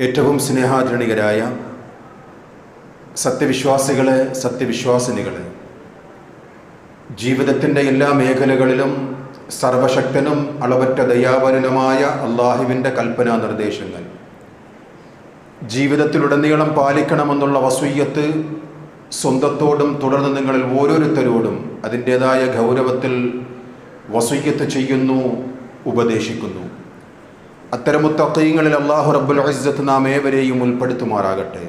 ഏറ്റവും സ്നേഹാദരണീയരായ സത്യവിശ്വാസികളെ, സത്യവിശ്വാസിനികളെ, ജീവിതത്തിൻ്റെ എല്ലാ മേഖലകളിലും സർവശക്തനും അളവറ്റ ദയാവരനുമായ അള്ളാഹുവിൻ്റെ കൽപ്പനാ നിർദ്ദേശങ്ങൾ ജീവിതത്തിലുടനീളം പാലിക്കണമെന്നുള്ള വസൂയത്ത് സ്വന്തത്തോടും തുടർന്ന് നിങ്ങളിൽ ഓരോരുത്തരോടും അതിൻ്റേതായ ഗൗരവത്തിൽ വസൂയത്ത് ചെയ്യുന്നു, ഉപദേശിക്കുന്നു. അത്തരം മുത്തഖീങ്ങളിൽ അല്ലാഹു റബ്ബുൽ ഇസ്സത്ത് നാം ഏവരെയും ഉൾപ്പെടുത്തുമാറാകട്ടെ.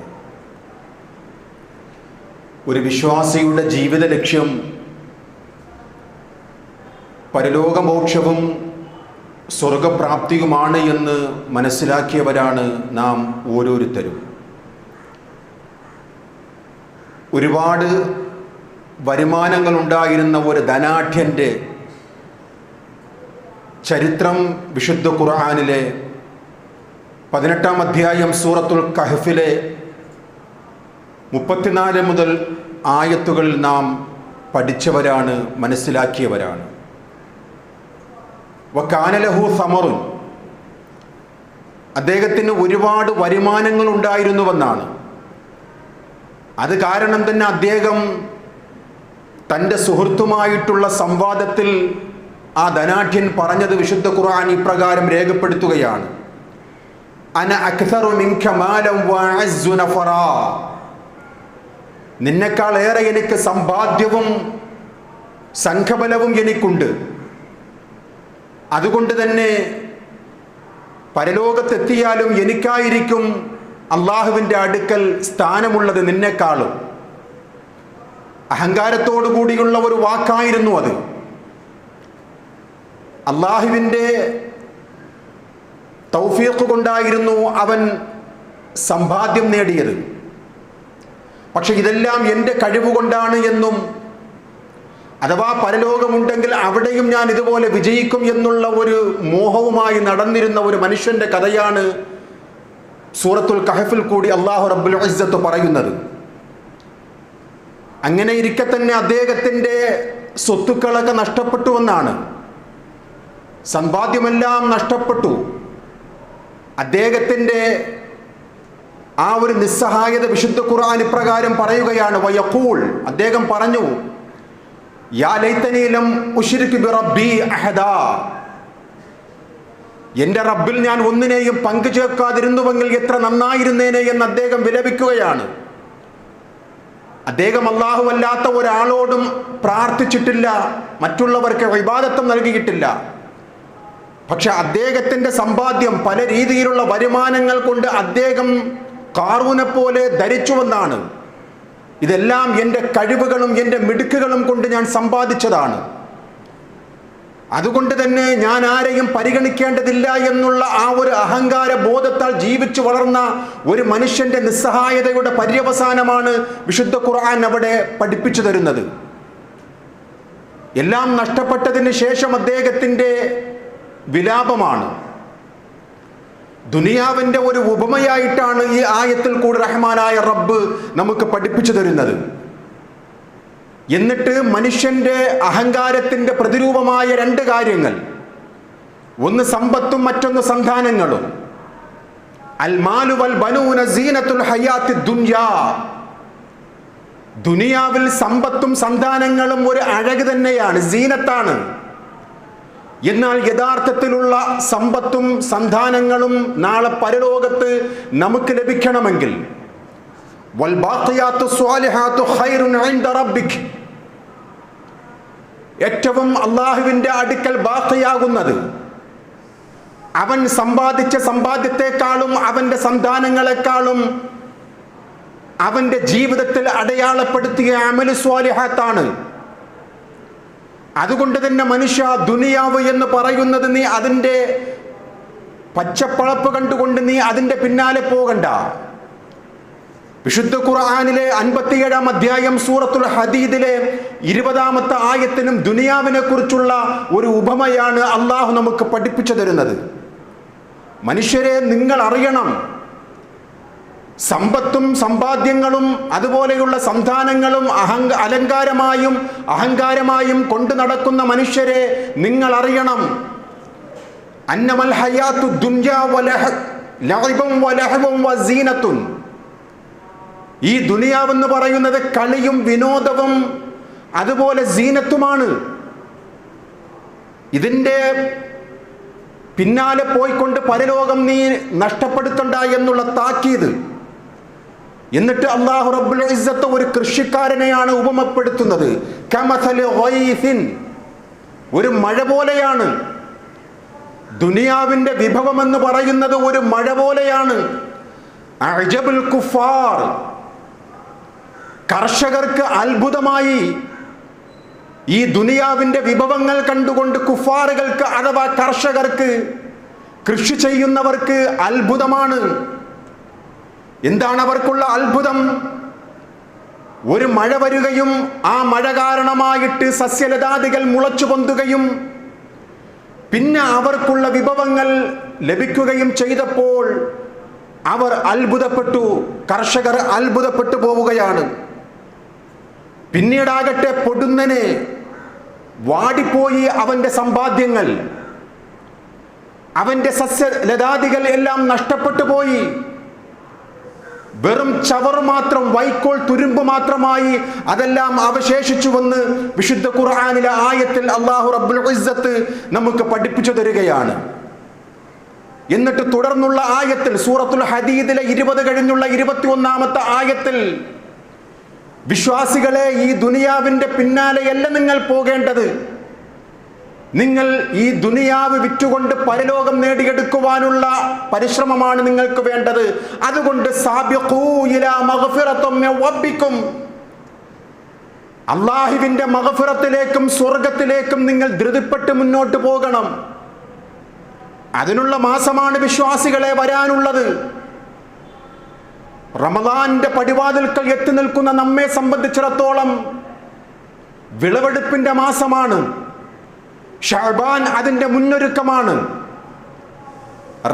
ഒരു വിശ്വാസിയുടെ ജീവിത ലക്ഷ്യം പരലോകമോക്ഷവും സ്വർഗപ്രാപ്തിയുമാണ് എന്ന് മനസ്സിലാക്കിയവരാണ് നാം ഓരോരുത്തരും. ഒരുപാട് വരുമാനങ്ങളുണ്ടായിരുന്ന ഒരു ധനാഢ്യൻ്റെ ചരിത്രം വിശുദ്ധ ഖുർആനിലെ 18-ാം അധ്യായം സൂറത്തുൽ കഹ്ഫിലെ 34 മുതൽ ആയത്തുകളിൽ നാം പഠിച്ചവരാണ്, മനസ്സിലാക്കിയവരാണ്. വകാന ലഹു സമറുൻ, അദ്ദേഹത്തിന് ഒരുപാട് വരുമാനങ്ങൾ ഉണ്ടായിരുന്നുവെന്നാണ്. അത് കാരണം തന്നെ അദ്ദേഹം തൻ്റെ സുഹൃത്തുമായിട്ടുള്ള സംവാദത്തിൽ ആ ധനാഢ്യൻ പറഞ്ഞത് വിശുദ്ധ ഖുർആൻ ഇപ്രകാരം രേഖപ്പെടുത്തുകയാണ്: അന അക്സറു മിൻക മാലൻ വഅസ്സു നഫറാ, നിന്നെക്കാൾ ഏറെ എനിക്ക് സമ്പാദ്യവും സംഘബലവും എനിക്കുണ്ട്. അതുകൊണ്ട് തന്നെ പരലോകത്തെത്തിയാലും എനിക്കായിരിക്കും അള്ളാഹുവിൻ്റെ അടുക്കൽ സ്ഥാനമുള്ളത് നിന്നെക്കാളും. അഹങ്കാരത്തോടു കൂടിയുള്ള ഒരു വാക്കായിരുന്നു അത്. അള്ളാഹുവിൻ്റെ തൗഫീഖ് കൊണ്ടായിരുന്നു അവൻ സമ്പാദ്യം നേടിയത്. പക്ഷെ ഇതെല്ലാം എൻ്റെ കഴിവുകൊണ്ടാണ് എന്നും, അഥവാ പരലോകമുണ്ടെങ്കിൽ അവിടെയും ഞാൻ ഇതുപോലെ വിജയിക്കും എന്നുള്ള ഒരു മോഹവുമായി നടന്നിരുന്ന ഒരു മനുഷ്യൻ്റെ കഥയാണ് സൂറത്തുൽ കഹ്ഫിൽ കൂടി അല്ലാഹു റബ്ബുൽ ഇസ്സത്ത് പറയുന്നത്. അങ്ങനെ ഇരിക്കെ തന്നെ അദ്ദേഹത്തിൻ്റെ സ്വത്തുക്കളൊക്കെ നഷ്ടപ്പെട്ടുവെന്നാണ്. സമ്പാദ്യമെല്ലാം നഷ്ടപ്പെട്ടു. അദ്ദേഹത്തിൻ്റെ ആ ഒരു നിസ്സഹായത വിശുദ്ധ ഖുർആൻ ഇപ്രകാരം പറയുകയാണ്: വയഖൂൽ, അദ്ദേഹം പറഞ്ഞു, യാ ലൈതനി ലം ഉശ്രിക് ബിറബ്ബി അഹദാ, എൻ്റെ റബ്ബിൽ ഞാൻ ഒന്നിനെയും പങ്കു ചേർക്കാതിരുന്നുവെങ്കിൽ എത്ര നന്നായിരുന്നേനെ എന്ന് അദ്ദേഹം വിലപിക്കുകയാണ്. അദ്ദേഹം അല്ലാഹു അല്ലാത്ത ഒരാളോടും പ്രാർത്ഥിച്ചിട്ടില്ല, മറ്റുള്ളവർക്ക് ഇബാദത്തും നൽകിയിട്ടില്ല. പക്ഷെ അദ്ദേഹത്തിൻ്റെ സമ്പാദ്യം, പല രീതിയിലുള്ള വരുമാനങ്ങൾ കൊണ്ട് അദ്ദേഹം ഖാറൂനെ പോലെ ധരിച്ചുവെന്നാണ്. ഇതെല്ലാം എൻ്റെ കഴിവുകളും എൻ്റെ മിടുക്കുകളും കൊണ്ട് ഞാൻ സമ്പാദിച്ചതാണ്. അതുകൊണ്ട് തന്നെ ഞാൻ ആരെയും പരിഗണിക്കേണ്ടതില്ല എന്നുള്ള ആ ഒരു അഹങ്കാര ബോധത്താൽ ജീവിച്ചു വളർന്ന ഒരു മനുഷ്യൻ്റെ നിസ്സഹായതയുടെ പര്യവസാനമാണ് വിശുദ്ധ ഖുർആൻ അവിടെ പഠിപ്പിച്ചു തരുന്നത്. എല്ലാം നഷ്ടപ്പെട്ടതിന് ശേഷം അദ്ദേഹത്തിൻ്റെ വിലാപമാണ്. ദുനിയാവിൻ്റെ ഒരു ഉപമയായിട്ടാണ് ഈ ആയത്തിൽ കൂടി റഹ്മാനായ റബ്ബ് നമുക്ക് പഠിപ്പിച്ചു തരുന്നത്. എന്നിട്ട് മനുഷ്യൻ്റെ അഹങ്കാരത്തിൻ്റെ പ്രതിരൂപമായ 2 കാര്യങ്ങൾ, ഒന്ന് സമ്പത്തും മറ്റൊന്ന് സന്താനങ്ങളും. അൽ മാലു വൽ ബനൂന സീനത്തുൽ ഹയാത്തി ദുനിയാ, ദുനിയാവിൽ സമ്പത്തും സന്താനങ്ങളും ഒരു അഴക് തന്നെയാണ്, സീനത്താണ്. എന്നാൽ യഥാർത്ഥത്തിലുള്ള സമ്പത്തും സന്താനങ്ങളും നാളെ പരലോകത്ത് നമുക്ക് ലഭിക്കണമെങ്കിൽ വൽ ബാഖിയാത്തു സ്വാലിഹാത്തു ഖൈറുൻ ഇൻദ റബ്ബിക്, ഏറ്റവും അല്ലാഹുവിൻ്റെ അടുക്കൽ ബാഖിയാകുന്നത്, അവൻ സമ്പാദിച്ച സമ്പാദ്യത്തെക്കാളും അവൻ്റെ സന്താനങ്ങളെക്കാളും അവൻ്റെ ജീവിതത്തിൽ അടയാളപ്പെടുത്തിയ അമലു സ്വാലിഹാത്താണ്. അതുകൊണ്ട് തന്നെ മനുഷ്യ, ദുനിയാവ് എന്ന് പറയുന്നത് നീ അതിൻ്റെ പച്ചപ്പളപ്പ് കണ്ടുകൊണ്ട് നീ അതിൻ്റെ പിന്നാലെ പോകണ്ട. വിശുദ്ധ ഖുർആനിലെ 57-ാം അധ്യായം സൂറത്തുൽ ഹദീദിലെ 20-ാമത്തെ ആയത്തിനും ദുനിയാവിനെ കുറിച്ചുള്ള ഒരു ഉപമയാണ് അള്ളാഹു നമുക്ക് പഠിപ്പിച്ചു തരുന്നത്. മനുഷ്യരെ, നിങ്ങൾ അറിയണം, സമ്പത്തും സമ്പാദ്യങ്ങളും അതുപോലെയുള്ള സന്താനങ്ങളും അഹങ്കാരമായും കൊണ്ടു നടക്കുന്ന മനുഷ്യരെ നിങ്ങൾ അറിയണം, അന്നമൽ ഹയാത്തു ദുനിയാ ലഅബും വലഹവും വസീനത്തുൻ. ഈ ദുനിയാവെന്ന് പറയുന്നത് കളിയും വിനോദവും അതുപോലെ സീനത്തുമാണ്. ഇതിൻ്റെ പിന്നാലെ പോയിക്കൊണ്ട് പരലോകം നീ നഷ്ടപ്പെടുത്തണ്ട എന്നുള്ള താക്കീത്. എന്നിട്ട് അല്ലാഹു റബ്ബുൽ ഇസ്സത്ത് ഒരു കൃഷിക്കാരനെയാണ് ഉപമപ്പെടുത്തുന്നത്. കമസലി ഗൈസിൻ, ഒരു മഴ പോലെയാണ്. ദുനിയാവിൻ്റെ വിഭവം എന്ന് പറയുന്നത് ഒരു മഴ പോലെയാണ്. അഅജബുൽ കുഫാർ, കർഷകർക്ക് അത്ഭുതമായി ഈ ദുനിയാവിൻ്റെ വിഭവങ്ങൾ കണ്ടുകൊണ്ട് കുഫാറുകൾക്ക് അഥവാ കർഷകർക്ക്, കൃഷി ചെയ്യുന്നവർക്ക് അത്ഭുതമാണ്. എന്താണ് അവർക്കുള്ള അത്ഭുതം? ഒരു മഴ വരികയും ആ മഴ കാരണമായിട്ട് സസ്യലതാദികൾ മുളച്ചു പൊന്തുകയും പിന്നെ അവർക്കുള്ള വിഭവങ്ങൾ ലഭിക്കുകയും ചെയ്തപ്പോൾ അവർ അത്ഭുതപ്പെട്ടു, കർഷകർ അത്ഭുതപ്പെട്ടു പോവുകയാണ്. പിന്നീടാകട്ടെ പൊടുന്നനെ വാടിപ്പോയി അവൻ്റെ സമ്പാദ്യങ്ങൾ, അവൻ്റെ സസ്യലതാദികൾ എല്ലാം നഷ്ടപ്പെട്ടു പോയി. വെറും ചവറ് മാത്രം, വൈക്കോൽ തുരുമ്പ് മാത്രമായി അതെല്ലാം അവശേഷിച്ചുവെന്ന് വിശുദ്ധ ഖുർആനിലെ ആയത്തിൽ അല്ലാഹു റബ്ബുൽ ഇസ്സത്ത് നമുക്ക് പഠിപ്പിച്ചു തരികയാണ്. എന്നിട്ട് തുടർന്നുള്ള ആയത്തിൽ സൂറത്തുൽ ഹദീദിലെ 20 കഴിഞ്ഞുള്ള 21-ാമത്തെ ആയത്തിൽ വിശ്വാസികളെ, ഈ ദുനിയാവിൻ്റെ പിന്നാലെയല്ല നിങ്ങൾ പോകേണ്ടത്. നിങ്ങൾ ഈ ദുനിയാവ് വിറ്റുകൊണ്ട് പരലോകം നേടിയെടുക്കുവാനുള്ള പരിശ്രമമാണ് നിങ്ങൾക്ക് വേണ്ടത്. അതുകൊണ്ട് സാബിഖൂ ഇലാ മഗ്ഫിറത്തും മിൻ റബ്ബിക്കും, അല്ലാഹുവിൻ്റെ മഗ്ഫിറത്തിലേക്കും സ്വർഗത്തിലേക്കും നിങ്ങൾ ധൃതിപ്പെട്ട് മുന്നോട്ട് പോകണം. അതിനുള്ള മാസമാണ് വിശ്വാസികളെ വരാനുള്ളത്. റമദാന്റെ പടിവാതിൽക്കൽ എത്തി നിൽക്കുന്ന നമ്മെ സംബന്ധിച്ചിടത്തോളം വിളവെടുപ്പിന്റെ മാസമാണ്. ഷഅബാൻ അതിൻ്റെ മുന്നൊരുക്കമാണ്.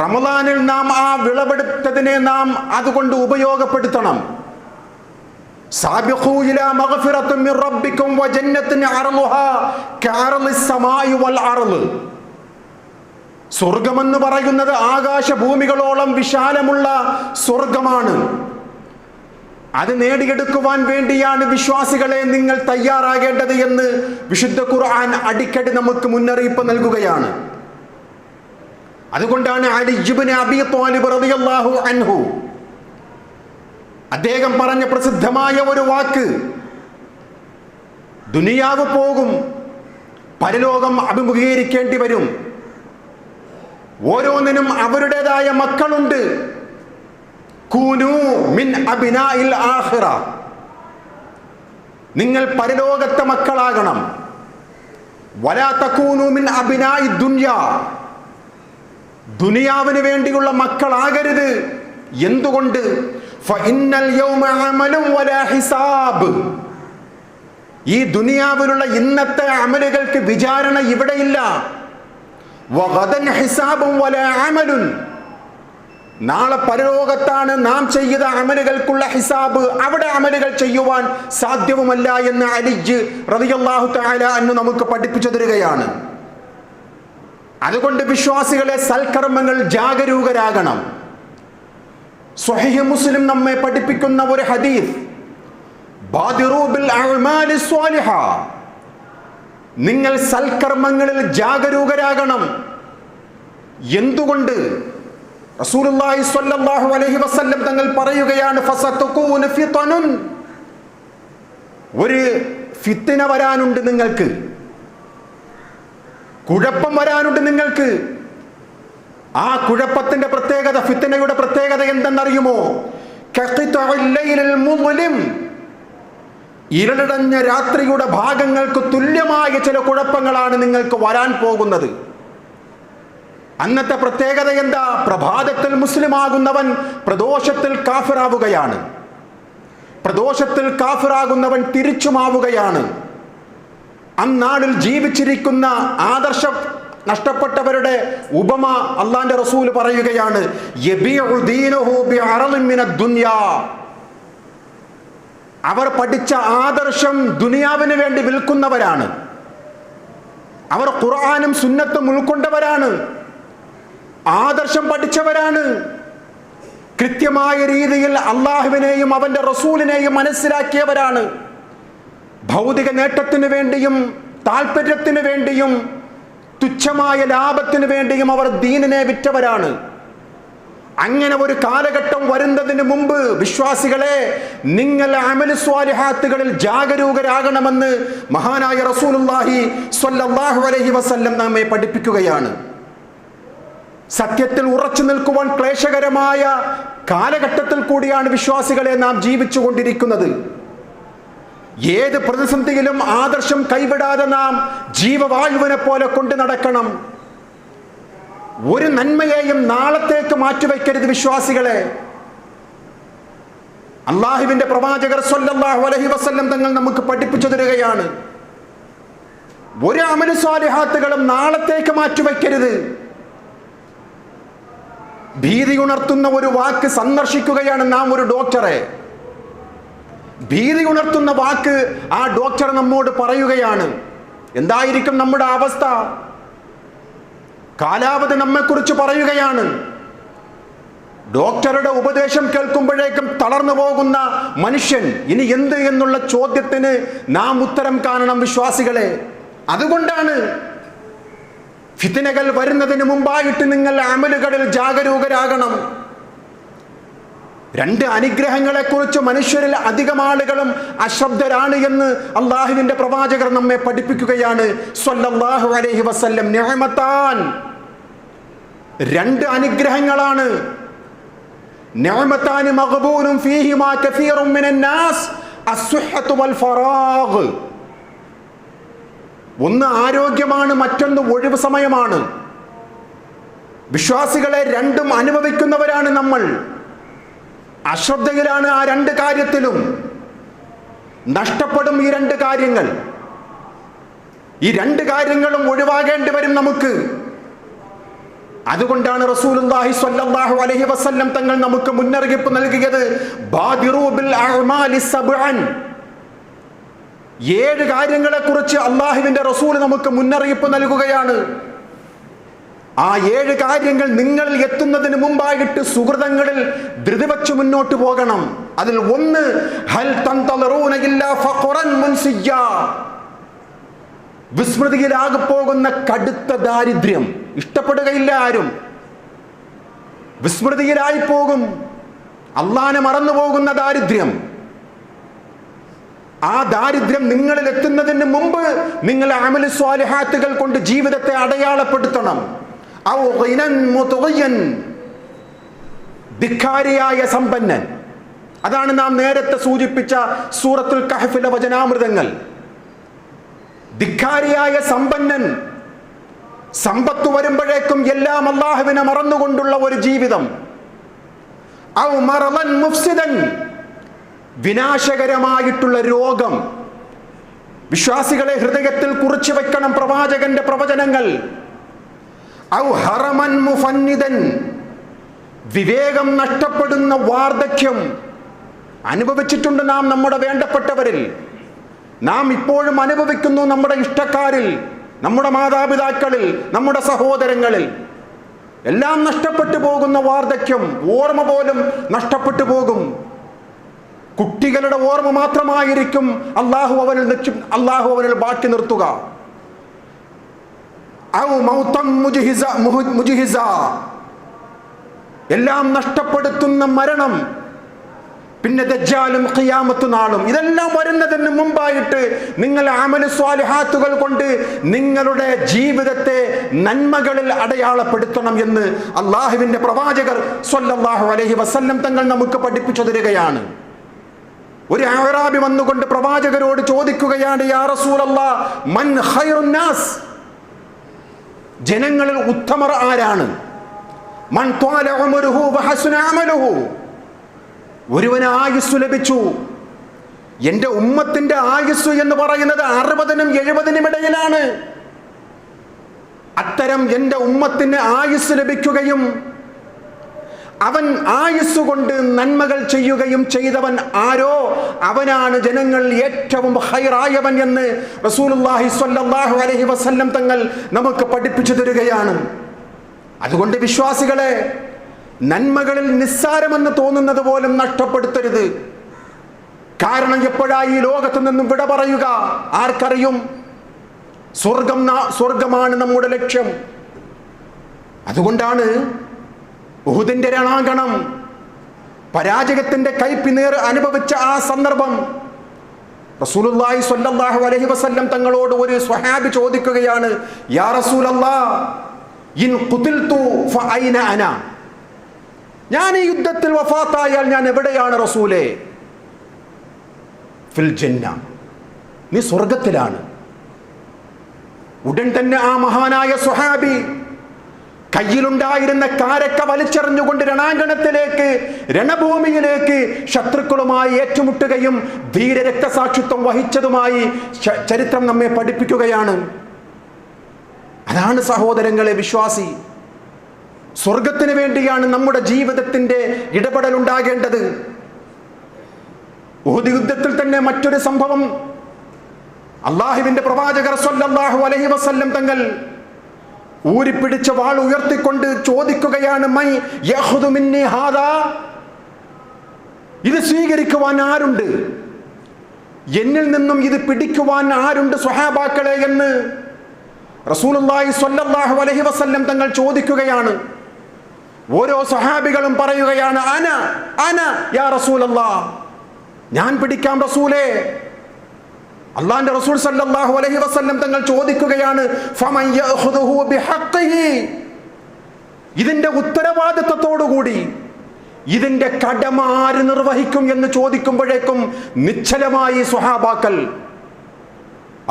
റമദാനിൽ നാം ആ വിളവെടുത്തതിനെ നാം അതുകൊണ്ട് ഉപയോഗപ്പെടുത്തണം. സാബിഖൂ ഇലാ മഗ്ഫിറത്തും മിൻ റബ്ബിക്കും വജന്നത്തുൻ അർളുഹാ കഅർളിസ് സമാഇ വൽ അർള്. സ്വർഗമെന്ന് പറയുന്നത് ആകാശഭൂമികളോളം വിശാലമുള്ള സ്വർഗമാണ്. അത് നേടിയെടുക്കുവാൻ വേണ്ടിയാണ് വിശ്വാസികളെ നിങ്ങൾ തയ്യാറാകേണ്ടത് എന്ന് വിശുദ്ധ ഖുർആൻ അടിക്കടി നമുക്ക് മുന്നറിയിപ്പ് നൽകുകയാണ്. അതുകൊണ്ടാണ് അലി ഇബ്നു അബീ ത്വാലിബ് റളിയല്ലാഹു അൻഹു അദ്ദേഹം പറഞ്ഞ പ്രസിദ്ധമായ ഒരു വാക്ക്, ദുനിയാവ് പോകും, പരലോകം അഭിമുഖീകരിക്കേണ്ടി വരും. ഓരോന്നിനും അവരുടേതായ മക്കളുണ്ട്. കൂനൂ മിൻ അബ്നാഇൽ ആഖിറ, നിങ്ങൾ പരലോകത്തെ മക്കളാകണം. വലാ തകൂനൂ മിൻ അബ്നാഇ ദുനിയ, ദുനിയാവിന് വേണ്ടിയുള്ള മക്കളാകരുത്. എന്തുകൊണ്ട്? ഫഇന്നൽ യൗമ അമലുൻ വലാ ഹിസാബ്, ഈ ദുനിയാവിലുള്ള ഇന്നത്തെ അമലുകൾക്ക് വിചാരണ ഇവിടെയില്ല. വഗദൻ ഹിസാബുൻ വലാ അമലുൻ, നാളെ പരലോകത്താണ് നാം ചെയ്ത അമലുകൾക്കുള്ള ഹിസാബ്, അവിടെ അമലുകൾ ചെയ്യുവാൻ സാധ്യവുമല്ല എന്ന് അലി റളിയല്ലാഹു തആല അൻഹു നമുക്ക് പഠിപ്പിച്ചു തരികയാണ്. അതുകൊണ്ട് വിശ്വാസികളെ സൽക്കർമ്മങ്ങൾ ജാഗരൂകരാകണം. സ്വഹീഹ് മുസ്ലിം നമ്മെ പഠിപ്പിക്കുന്ന ഒരു ഹദീസ്, ബാദിറൂ ബിൽ അഅ്മാലി സ്വാലിഹ, നിങ്ങൾ സൽക്കർമ്മങ്ങളിൽ ജാഗരൂകരാകണം. എന്തുകൊണ്ട്? റസൂലുള്ളാഹി സ്വല്ലല്ലാഹു അലൈഹി വസല്ലം തങ്ങൾ പറയുകയാണ്, ഫസതകൂന ഫിതനുൻ, ഒരു ഫിത്ന വരാനുണ്ട് നിങ്ങൾക്ക്, കുഴപ്പം വരാനുണ്ട് നിങ്ങൾക്ക്. ആ കുഴപ്പത്തിന്റെ പ്രത്യേകത, ഫിത്നയുടെ പ്രത്യേകത എന്തെന്നറിയുമോ? കഖിതഉൽ ലൈലിൽ മുദ്ലിം, ഇരുളടഞ്ഞ രാത്രിയുടെ ഭാഗങ്ങൾക്ക് തുല്യമായ ചില കുഴപ്പങ്ങളാണ് നിങ്ങൾക്ക് വരാൻ പോകുന്നത്. അന്നത്തെ പ്രത്യേകത എന്താ? പ്രഭാതത്തിൽ മുസ്ലിമാകുന്നവൻ പ്രദോഷത്തിൽ കാഫിറാവുകയാണ്, പ്രദോഷത്തിൽ കാഫിറാകുന്നവൻ തിരിച്ചുമാവുകയാണ്. അന്നാളിൽ ജീവിച്ചിരിക്കുന്ന ആദർശം നഷ്ടപ്പെട്ടവരുടെ ഉപമ അള്ളാന്റെ റസൂൽ പറയുകയാണ്, യബീഉ ദീനഹു ബിഅറളിൻ മിനദ് ദുനിയാ, അവർ പഠിച്ച ആദർശം ദുനിയാവിന് വേണ്ടി വിൽക്കുന്നവരാണ്. അവർ ഖുർആനും സുന്നത്തും ഉൾക്കൊണ്ടവരാണ്, ആദർശം പഠിച്ചവരാണ്. കൃത്യമായ രീതിയിൽ അള്ളാഹുവിനെയും അവന്റെ റസൂലിനെയും മനസ്സിലാക്കിയവരാണ്. ഭൗതിക നേട്ടത്തിന് വേണ്ടിയും താല്പര്യത്തിന് വേണ്ടിയും തുച്ഛമായ ലാഭത്തിന് വേണ്ടിയും അവർ ദീനിനെ വിറ്റവരാണ്. അങ്ങനെ ഒരു കാലഘട്ടം വരുന്നതിന് മുമ്പ് വിശ്വാസികളെ, നിങ്ങൾ അമൽ സ്വാലിഹാത്തുകളിൽ ജാഗരൂകരാകണമെന്ന് മഹാനായ റസൂലുള്ളാഹി സ്വല്ലല്ലാഹു അലൈഹി വസല്ലം നമ്മെ പഠിപ്പിക്കുകയാണ്. സത്യത്തിൽ ഉറച്ചു നിൽക്കുവാൻ ക്ലേശകരമായ കാലഘട്ടത്തിൽ കൂടിയാണ് വിശ്വാസികളെ നാം ജീവിച്ചുകൊണ്ടിരിക്കുന്നത്. ഏത് പ്രതിസന്ധിയിലും ആദർശം കൈവിടാതെ നാം ജീവവായുവിനെ പോലെ കൊണ്ടു നടക്കണം. ഒരു നന്മയെയും നാളത്തേക്ക് മാറ്റിവെക്കരുത് വിശ്വാസികളെ. അള്ളാഹുവിന്റെ പ്രവാചകർ സ്വല്ലല്ലാഹു അലൈഹി വസല്ലം തങ്ങൾ നമുക്ക് പഠിപ്പിച്ചു തരികയാണ്, ഒരു അമലു സ്വാലിഹാത്തുകളും നാളത്തേക്ക് മാറ്റിവെക്കരുത്. ഭീതി ഉണർത്തുന്ന ഒരു വാക്ക് സന്ദർശിക്കുകയാണ് നാം ഒരു ഡോക്ടറെ. ഭീതി ഉണർത്തുന്ന വാക്ക് ആ ഡോക്ടർ നമ്മോട് പറയുകയാണ്. എന്തായിരിക്കും നമ്മുടെ അവസ്ഥ? കാലാവധി നമ്മെക്കുറിച്ച് പറയുകയാണ്. ഡോക്ടറുടെ ഉപദേശം കേൾക്കുമ്പോഴേക്കും തളർന്നു പോകുന്ന മനുഷ്യൻ ഇനി എന്ത് എന്നുള്ള ചോദ്യത്തിന് നാം ഉത്തരം കാണണം വിശ്വാസികളെ. അതുകൊണ്ടാണ് ഫിത്നകൾ വരുന്നതിന് മുമ്പായിട്ട് നിങ്ങൾ അമലുകളിൽ ജാഗരൂകരാകണം. രണ്ട് അനുഗ്രഹങ്ങളെ കുറിച്ച് മനുഷ്യരിൽ അധികം ആളുകളും അശ്രദ്ധരാണ് എന്ന് അള്ളാഹുവിന്റെ പ്രവാചകർ നമ്മെ പഠിപ്പിക്കുകയാണ് സ്വല്ലല്ലാഹു അലൈഹി വസല്ലം. നിഅമതാൻ, രണ്ട് അനുഗ്രഹങ്ങളാണ്. നിഅമതാൻ മഗ്ബൂനും ഫീഹിമാ കസീറും മിനന്നാസ് അസ്സുഹ്ഹത്തു വൽ ഫറാഗ്. ഒന്ന് ആരോഗ്യമാണ്, മറ്റൊന്ന് ഒഴിവ് സമയമാണ്. വിശ്വാസികളെ, രണ്ടും അനുഭവിക്കുന്നവരാണ് നമ്മൾ. അശ്രദ്ധയിലാണ് ആ രണ്ട് കാര്യത്തിലും. നഷ്ടപ്പെടും ഈ രണ്ട് കാര്യങ്ങൾ. ഈ രണ്ട് കാര്യങ്ങളും ഒഴിവാകേണ്ടി വരും നമുക്ക്. അതുകൊണ്ടാണ് റസൂലുള്ളാഹി സ്വല്ലല്ലാഹു അലൈഹി വസല്ലം തങ്ങൾ നമുക്ക് മുന്നറിയിപ്പ് നൽകിയത്, ബാദിറൂ ബിൽ അഅ്മാലി സബ്അൻ. 7 കാര്യങ്ങളെ കുറിച്ച് അള്ളാഹുവിന്റെ റസൂൽ നമുക്ക് മുന്നറിയിപ്പ് നൽകുകയാണ്. ആ 7 കാര്യങ്ങൾ നിങ്ങളിൽ എത്തുന്നതിന് മുമ്പായിട്ട് സുഹൃതങ്ങളിൽ ധൃതി വച്ച് മുന്നോട്ട് പോകണം. അതിൽ ഒന്ന്, ഹൽ തന്തളറൂന ഇല്ലാ ഫഖറൻ മുൻസിയ്യാ. വിസ്മൃതിയിലാകെ പോകുന്ന കടുത്ത ദാരിദ്ര്യം ഇഷ്ടപ്പെടുകയില്ല ആരും. വിസ്മൃതിയിലായി പോകും, അള്ളാനെ മറന്നു പോകുന്ന ദാരിദ്ര്യം. ആ ദാരിദ്ര്യം നിങ്ങളിൽ എത്തുന്നതിന് മുമ്പ് നിങ്ങൾ അമൽ സ്വാലിഹാത്തുകൾ കൊണ്ട് ജീവിതത്തെ അടയാളപ്പെടുത്തണം. ധിക്കാരിയായ സമ്പന്നൻ, അതാണ് നാം നേരത്തെ സൂചിപ്പിച്ച സൂറത്തുൽ കഹ്ഫിലെ വചനാമൃതങ്ങൾ. ധിക്കാരിയായ സമ്പന്നൻ, സമ്പത്ത് വരുമ്പോഴേക്കും എല്ലാം അല്ലാഹുവിനെ മറന്നുകൊണ്ടുള്ള ഒരു ജീവിതം. ഔ മറളൻ മുഫ്സിദൻ, വിനാശകരമായിട്ടുള്ള രോഗം. വിശ്വാസികളെ ഹൃദയത്തിൽ കുറിച്ചു വെക്കണം പ്രവാചകന്റെ പ്രവചനങ്ങൾ. ഔ ഹറമൻ മുഫന്നിദൻ, വിവേകം നഷ്ടപ്പെടുന്ന വാർദ്ധക്യം അനുഭവിച്ചിട്ടുണ്ട് നാം നമ്മുടെ വേണ്ടപ്പെട്ടവരിൽ. നാം ഇപ്പോഴും അനുഭവിക്കുന്നു നമ്മുടെ ഇഷ്ടക്കാരിൽ, നമ്മുടെ മാതാപിതാക്കളിൽ, നമ്മുടെ സഹോദരങ്ങളിൽ. എല്ലാം നഷ്ടപ്പെട്ടു പോകുന്ന വാർദ്ധക്യം, ഓർമ്മ പോലും നഷ്ടപ്പെട്ടു പോകും. കുട്ടികളുടെ ഓർമ്മ മാത്രമായിരിക്കും അള്ളാഹു അവനിൽ ബാക്കി നിർത്തുക. എല്ലാം നഷ്ടപ്പെടുത്തുന്ന മരണം, പിന്നെ ദജ്ജാലും ഖിയാമത്ത് നാളും. ഇതെല്ലാം വരുന്നതിന് മുമ്പായിട്ട് നിങ്ങൾ അമൽ സ്വാലിഹാത്തുകൾ കൊണ്ട് നിങ്ങളുടെ ജീവിതത്തെ നന്മകളിൽ അടയാളപ്പെടുത്തണം എന്ന് അള്ളാഹുവിന്റെ പ്രവാചകർ സ്വല്ലല്ലാഹു അലൈഹി വസല്ലം തങ്ങൾ നമുക്ക് പഠിപ്പിച്ചു തരികയാണ്. ഒരു അഅറാബി വന്നുകൊണ്ട് പ്രവാചകരോട് ചോദിക്കുകയാണ്, യാ റസൂലല്ലാഹ്, മൻ ഖൈറുൻ നാസ്, ജനങ്ങളിൽ ഉത്തമർ ആരാണ്? മൻ ത്വാല ഉമറുഹു വഹസുന അമലുഹു, ഒരുവന് ആയുസ്സു ലഭിച്ചു. എൻ്റെ ഉമ്മത്തിന്റെ ആയുസ്സു എന്ന് പറയുന്നത് 60-നും 70-നും ഇടയിലാണ്. അത്തരം എൻ്റെ ഉമ്മത്തിന് ആയുസ്സ് ലഭിക്കുകയും അവൻ ആയുസ് കൊണ്ട് നന്മകൾ ചെയ്യുകയും ചെയ്തവൻ ആരോ അവനാണ് ജനങ്ങളിൽ ഏറ്റവും ഖൈറായവൻ എന്ന് റസൂലുള്ളാഹി സ്വല്ലല്ലാഹു അലൈഹി വസല്ലം തങ്ങൾ നമുക്ക് പഠിപ്പിച്ചു തരികയാണ്. അതുകൊണ്ട് വിശ്വാസികളെ, നന്മകളിൽ നിസ്സാരമെന്ന് തോന്നുന്നത് പോലും നഷ്ടപ്പെടുത്തരുത്. കാരണം എപ്പോഴായി ഈ ലോകത്ത് നിന്നും വിട പറയുക ആർക്കറിയും? സ്വർഗമാണ് നമ്മുടെ ലക്ഷ്യം. അതുകൊണ്ടാണ് ഉഹുദിന്റെ രണാങ്കണം, പരാജയത്തിന്റെ കൈപ്പിനീർ അനുഭവിച്ച ആ സന്ദർഭം റസൂലുള്ളാഹി സ്വല്ലല്ലാഹു അലൈഹി വസല്ലം തങ്ങളോട് ഒരു സ്വഹാബി ചോദിക്കുകയാണ്, യാ റസൂലല്ലാഹ് ഇൻ ഖുതിൽതു ഫഅൈന അന, ഞാൻ ഈ യുദ്ധത്തിൽ വഫാത്തായാൽ ഞാൻ എവിടെയാണ് റസൂലേ? ഫിൽ ജന്ന, നീ സ്വർഗത്തിലാണ്. ഉടൻ തന്നെ ആ മഹാനായ സ്വഹാബി കയ്യിലുണ്ടായിരുന്ന കാരക്ക വലിച്ചെറിഞ്ഞുകൊണ്ട് രണാങ്കണത്തിലേക്ക്, രണഭൂമിയിലേക്ക് ശത്രുക്കളുമായി ഏറ്റുമുട്ടുകയും ധീര രക്തസാക്ഷിത്വം വഹിച്ചതുമായി ചരിത്രം നമ്മെ പഠിപ്പിക്കുകയാണ്. അതാണ് സഹോദരങ്ങളെ വിശ്വാസി. സ്വർഗത്തിന് വേണ്ടിയാണ് നമ്മുടെ ജീവിതത്തിന്റെ ഇടപെടൽ ഉണ്ടാകേണ്ടത്. ഉഹുദ് യുദ്ധത്തിൽ തന്നെ മറ്റൊരു സംഭവം, അള്ളാഹുവിന്റെ പ്രവാചകർ സ്വല്ലല്ലാഹു അലൈഹി വസല്ലം തങ്ങൾ ഊരിപ്പിടിച്ച വാൾ ഉയർത്തിക്കൊണ്ട് ചോദിക്കുകയാണ്, മൈ യഖുദു മിന്നി ഹാദാ, ഇത് സ്വീകരിക്കുവാൻ ആരുണ്ട്? എന്നിൽ നിന്നും ഇത് പിടിക്കുവാൻ ആരുണ്ട് സ്വഹാബാക്കളെ എന്ന് റസൂലുള്ളാഹി സ്വല്ലല്ലാഹു അലൈഹി വസല്ലം തങ്ങൾ ചോദിക്കുകയാണ്. ഓരോ സ്വഹാബികളും പറയുകയാണ്, അന അന യാ റസൂലല്ലാഹ്, ഞാൻ പിടിക്കാം റസൂലേ. അള്ളാന്റെ റസൂൽ സല്ലല്ലാഹു അലൈഹി വസല്ലം തങ്ങൾ ചോദിക്കുകയാണ്, ഫമൻ യഖുദുഹു ബിഹഖ്ഖിഹി, ഇതിന്റെ ഉത്തരവാദിത്വത്തോടുകൂടി ഇതിന്റെ കടമ ആര് നിർവഹിക്കും എന്ന് ചോദിക്കുമ്പോഴേക്കും നിശ്ചലമായി സ്വഹാബാക്കൾ.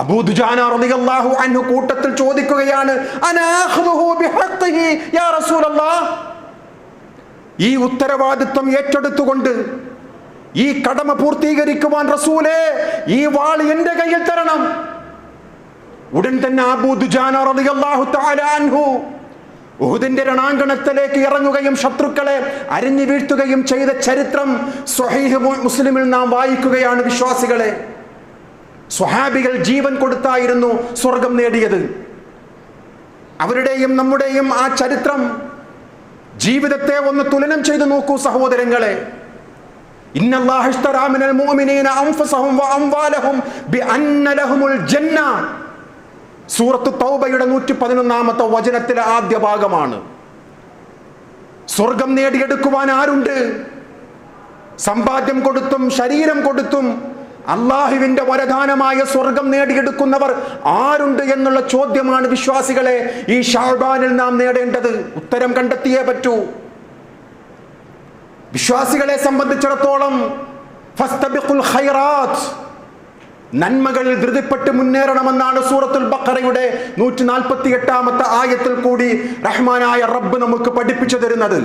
അബൂ ദുജാന റളിയല്ലാഹു അൻഹു കൂട്ടത്തിൽ ചോദിക്കുകയാണ്, അനാ അഖ്ദുഹു ബിഹഖ്ഖിഹി യാ റസൂലല്ലാഹ്, ഈ ഉത്തരവാദിത്വം ഏറ്റെടുത്തുകൊണ്ട് ഈ കടമ പൂർത്തീകരിക്കുവാൻ റസൂലേ ഈ വാൾ എന്റെ കയ്യിൽ തരണം. ഉടൻ തന്നെ അബൂ ദുജാന റളിയല്ലാഹു തആല അൻഹു ഉഹുദിന്റെ രണാങ്കണത്തിലേക്ക് ഇറങ്ങുകയും ശത്രുക്കളെ അരിഞ്ഞു വീഴ്ത്തുകയും ചെയ്ത ചരിത്രം സ്വഹീഹ് മുസ്ലിമിൽ നാം വായിക്കുകയാണ്. വിശ്വാസികളെ, സ്വഹാബികൾ ജീവൻ കൊടുത്തായിരുന്നു സ്വർഗം നേടിയത്. അവരുടെയും നമ്മുടെയും ആ ചരിത്രം ജീവിതത്തെ ഒന്ന് തുലനം ചെയ്തു നോക്കൂ സഹോദരങ്ങളെ. ഇന്നല്ലാഹ ഇശ്തറാ മിനൽ മുഅ്മിനീന അൻഫുസഹും വഅംവാലഹും ബിഅന്ന ലഹുമുൽ ജന്ന, സൂറത്ത് തൗബയുടെ 111-ാമത്തെ വചനത്തിലെ ആദ്യ ഭാഗമാണ്. സ്വർഗം നേടിയെടുക്കുവാൻ ആരുണ്ട്? സമ്പാദ്യം കൊടുത്തും ശരീരം കൊടുത്തും അള്ളാഹുവിന്റെ വരദാനമായ സ്വർഗം നേടിയെടുക്കുന്നവർ ആരുണ്ട് എന്നുള്ള ചോദ്യമാണ് വിശ്വാസികളെ ഈ ശഅബാനിൽ നാം നേടേണ്ടത്. ഉത്തരം കണ്ടെത്തിയേ പറ്റൂ. വിശ്വാസികളെ സംബന്ധിച്ചിടത്തോളം ഫസ്തബിഖുൽ ഖൈറാത്ത്, നന്മകളിൽ ധൃതിപ്പെട്ട് മുന്നേറണമെന്നാണ് സൂറത്തുൽ ബഖറയുടെ 148-ാമത്തെ ആയത്തിൽ കൂടി റഹ്മാനായ റബ്ബ് നമുക്ക് പഠിപ്പിച്ചു തരുന്നത്.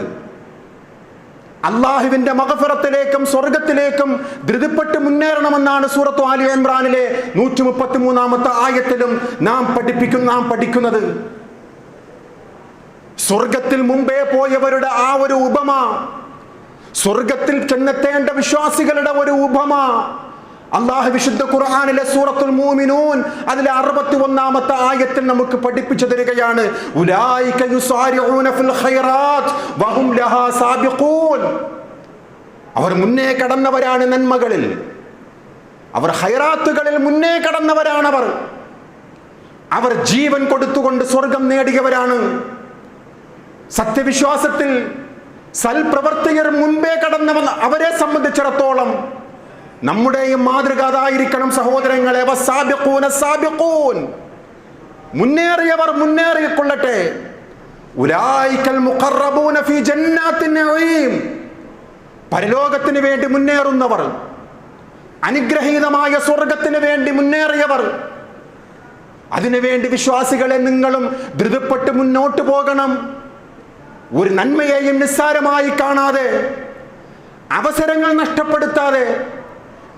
അള്ളാഹുവിന്റെ മഗ്ഫിറത്തിലേക്കും സ്വർഗത്തിലേക്കും ധൃതിപ്പെട്ട് മുന്നേറണമെന്നാണ് സൂറത്തു ആലി ഇംറാനിലെ 133-ാമത്തെ ആയത്തിലും നാം പഠിക്കുന്നത്. സ്വർഗത്തിൽ മുമ്പേ പോയവരുടെ ആ ഒരു ഉപമ, സ്വർഗത്തിൽ ചെന്നെത്തേണ്ട വിശ്വാസികളുടെ ഒരു ഉപമ അല്ലാഹു വിശുദ്ധ ഖുർആനിലെ സൂറത്തുൽ മുഅ്മിനൂൻ അതിലെ 61-ാമത്തെ ആയത്തിൽ നമുക്ക് പഠിപ്പിച്ചു തരികയാണ്. ഉലൈക യുസാരിഊന ഫിൽ ഖൈറാത്ത് വഹും ലഹാ സാബിഖൂൻ, അവർ മുന്നേ കടന്നവരാണ് നന്മകളിൽ, അവർ ഖൈറാത്തുകളിൽ മുന്നേ കടന്നവരാണവർ. അവർ ജീവൻ കൊടുത്തുകൊണ്ട് സ്വർഗം നേടിയവരാണ്. സത്യവിശ്വാസത്തിൽ സൽപ്രവർത്തികർ മുൻപേ കടന്നവർ. അവരെ സംബന്ധിച്ചിടത്തോളം നമ്മുടെയും മാതൃക അതായിരിക്കണം സഹോദരങ്ങളെ. വസാബിഖൂന സാബിഖൂൻ, മുന്നേറിയവർ മുന്നേറിക്കൊള്ളട്ടെ. ഉലൈകൽ മുഖറബൂന ഫീ ജന്നാത്തിൻ നഈം, പരലോകത്തിന് വേണ്ടി മുന്നേറുന്നവർ, അനുഗ്രഹീതമായ സ്വർഗത്തിന് വേണ്ടി മുന്നേറിയവർ. അതിനുവേണ്ടി വിശ്വാസികളെ നിങ്ങളും ധൃതിപ്പെട്ട് മുന്നോട്ട് പോകണം. ഒരു നന്മയെയും നിസ്സാരമായി കാണാതെ, അവസരങ്ങൾ നഷ്ടപ്പെടുത്താതെ,